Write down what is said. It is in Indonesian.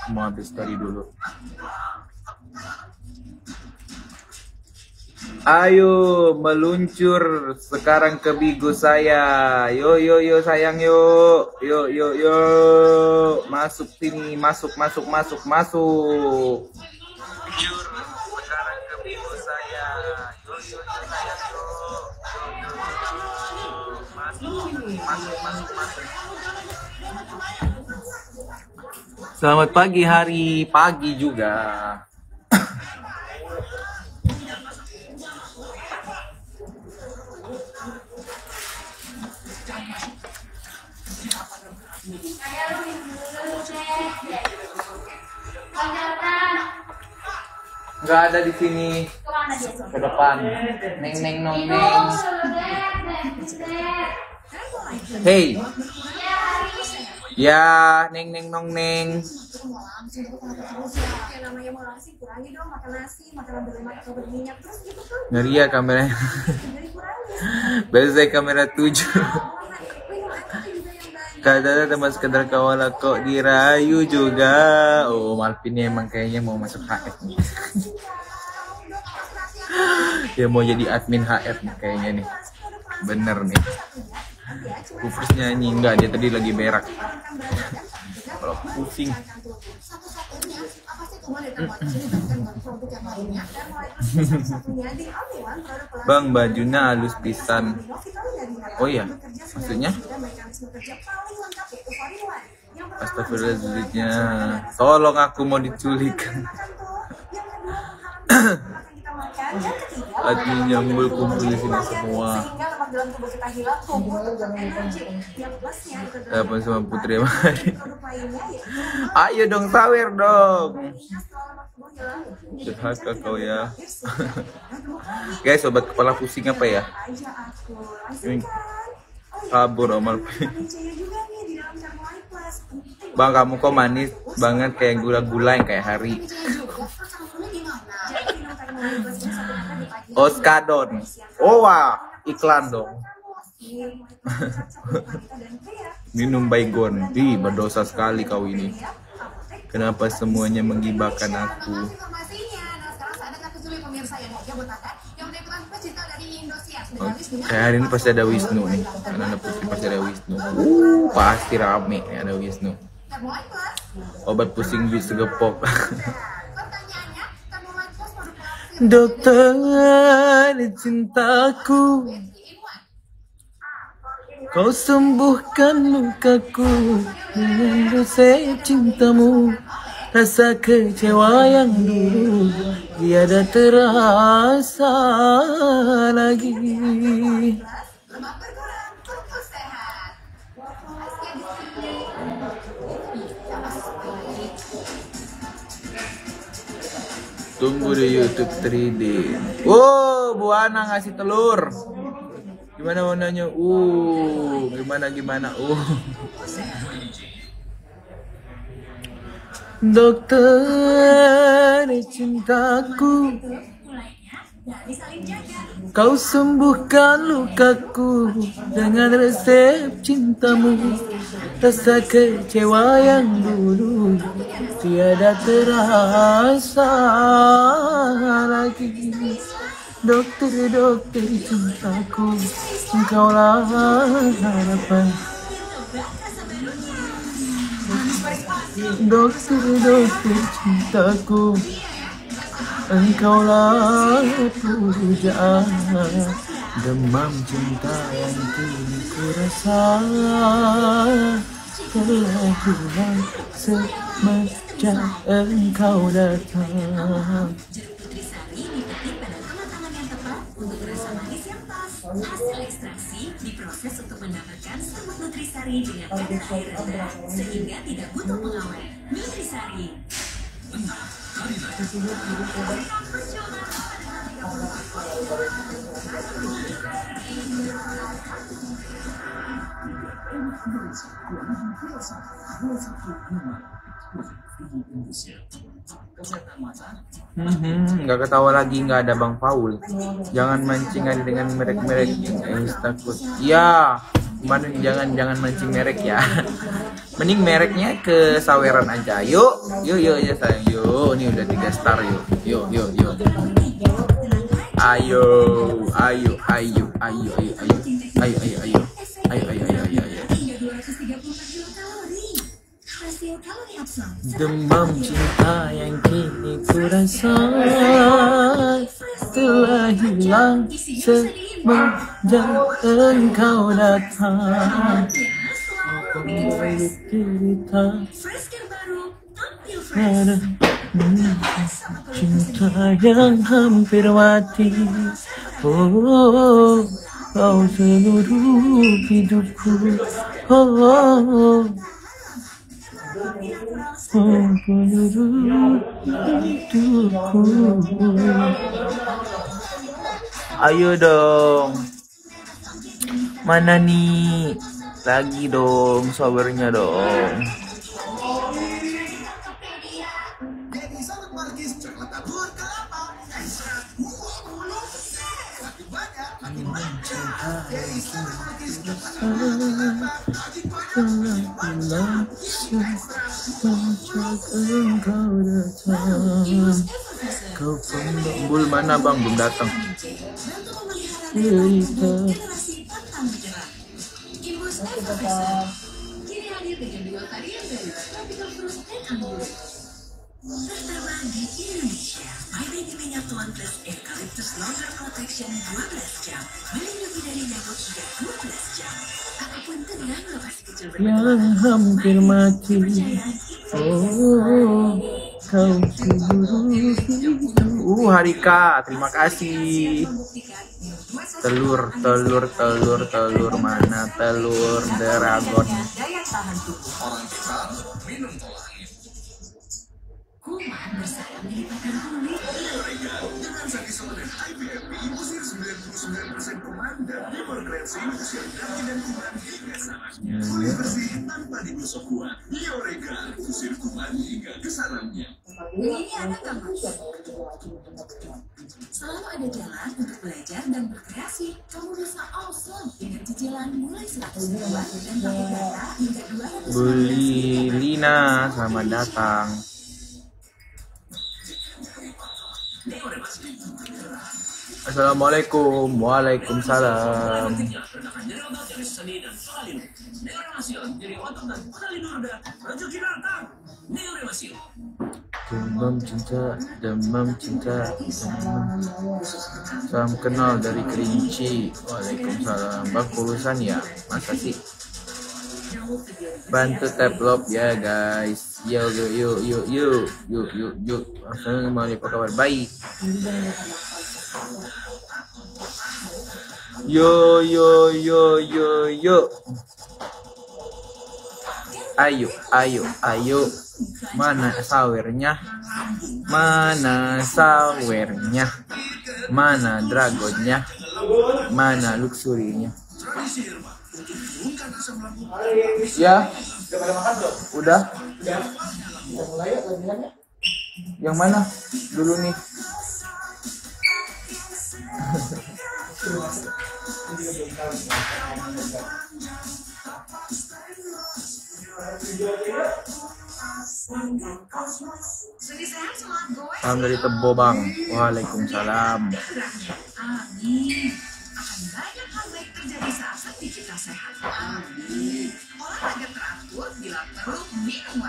Mau habis tadi dulu. Ayo meluncur sekarang ke Bigo saya. Yo yo yo sayang yo. Yo yo yo. Masuk sini, masuk. Meluncur sekarang ke Bigo saya. Yo yo yo sayang yo. Masuk. Selamat pagi, hari pagi juga. Nggak ada di sini. Ke depan. Neng nong neng. Hey. Ya, neng nong neng. Ngeri ya kameranya. Baru saya kamera 7. Kadang teman sekedar kawalah kok dirayu juga. Oh, Malvin emang kayaknya mau masuk HF nih. Dia mau jadi admin HF nih kayaknya nih. Bener nih. Kufris nyanyi enggak, dia tadi lagi berak. Kalau pusing. Bang, bajunya halus pisan. Oh iya, maksudnya? Astagfirullahaladzimnya. Tolong, aku mau diculik. Hatinya kumpul di sini semua. Apa sama Putri Mari? Ayo dong, sawer dong. Durhaka kau ya. Guys, sobat kepala pusing apa ya? Ini kabur Omar. Bang, kamu kok manis banget kayak gula-gula yang kayak hari. Oskadon. Oh wah, iklan dong. Minum baygon. Ih, berdosa sekali kau ini. Kenapa semuanya menggibahkan aku? Kayak hari ini pasti ada Wisnu nih. Karena ada Putri pasti ada Wisnu. Pasti rame nih ada Wisnu. Obat pusing bis gepok. Dokter cintaku, kau sembuhkan lukaku dengan resep cintamu. Rasa kecewa yang dulu tiada terasa lagi. Tunggu di YouTube 3D. Oh, Bu Ana ngasih telur. Gimana warnanya? Gimana? Dokter cintaku, kau sembuhkan lukaku dengan resep cintamu. Rasa kecewa yang dulu tiada terasa lagi. Dokter cintaku, engkaulah harapan. Dokter cintaku, engkaulah pujaan. Demam cinta yang kini ku rasa telah hilang semenjak engkau datang. Hasil ekstraksi diproses untuk mendapatkan semut Nutrisari dengan kadar air rendah sehingga tidak butuh pengawet. Nutrisari. Nggak ketawa lagi, nggak ada Bang Paul. Jangan mancing ada dengan merek-merek yang takut. Ya, gimana nih, jangan mancing merek ya. Mending mereknya ke saweran aja. Yuk ya sayang. Yuk, ini udah 3 star yuk. Yuk. Ayo. Demam cinta yang kini ku rasa telah hilang semenjak engkau datang. Kembali cerita ada cinta yang hampir mati. Oh, kau seluruh hidupku. Oh. Ayo dong. Mana nih? Lagi dong, sabarnya dong. Kau pembul mana bang, belum datang. Terterbang di Indonesia, MyBaby minyak Tuan Plus Eucalyptus Longer Protection 12 jam, melindungi dari nyamuk hingga 12 jam. Apapun tenang lokasi kecil yang hampir mati. Oh, kau cemburu. Harika, terima kasih. Telur mana telur dragon. Kuman bersarang melipatkan kulit. Dengan Zakisola dan IPFP, usir 99% kuman dan hipergrensi, usir daging dan kuman hingga sarangnya. Kulit bersih tanpa digosok kuat. Eureka, usir kuman hingga ke sarangnya. Ini anak kamu. Selalu ada jalan untuk belajar dan berkreasi. Kamu bisa awesome dengan cicilan mulai 100 ribuan dan pakai data hingga 200. Beli Lina, selamat datang. Assalamualaikum. Waalaikumsalam. Demam cinta. Salam kenal dari Kerinci. Waalaikumsalam. Bang urusan ya, masa sih? Bantu tap love ya guys. Yuk. Assalamualaikum, apa kabar? Baik. Yo. Ayo. Mana sawernya? Mana dragonnya? Mana luxurinya? Ya. Udah. Yang mana? Dulu nih. Salam dari Tebo Bang. Waalaikumsalam. Amin. Akan banyak hal baik terjadi saat kita sehat. Amin. Olahraga teratur, bila perlu minum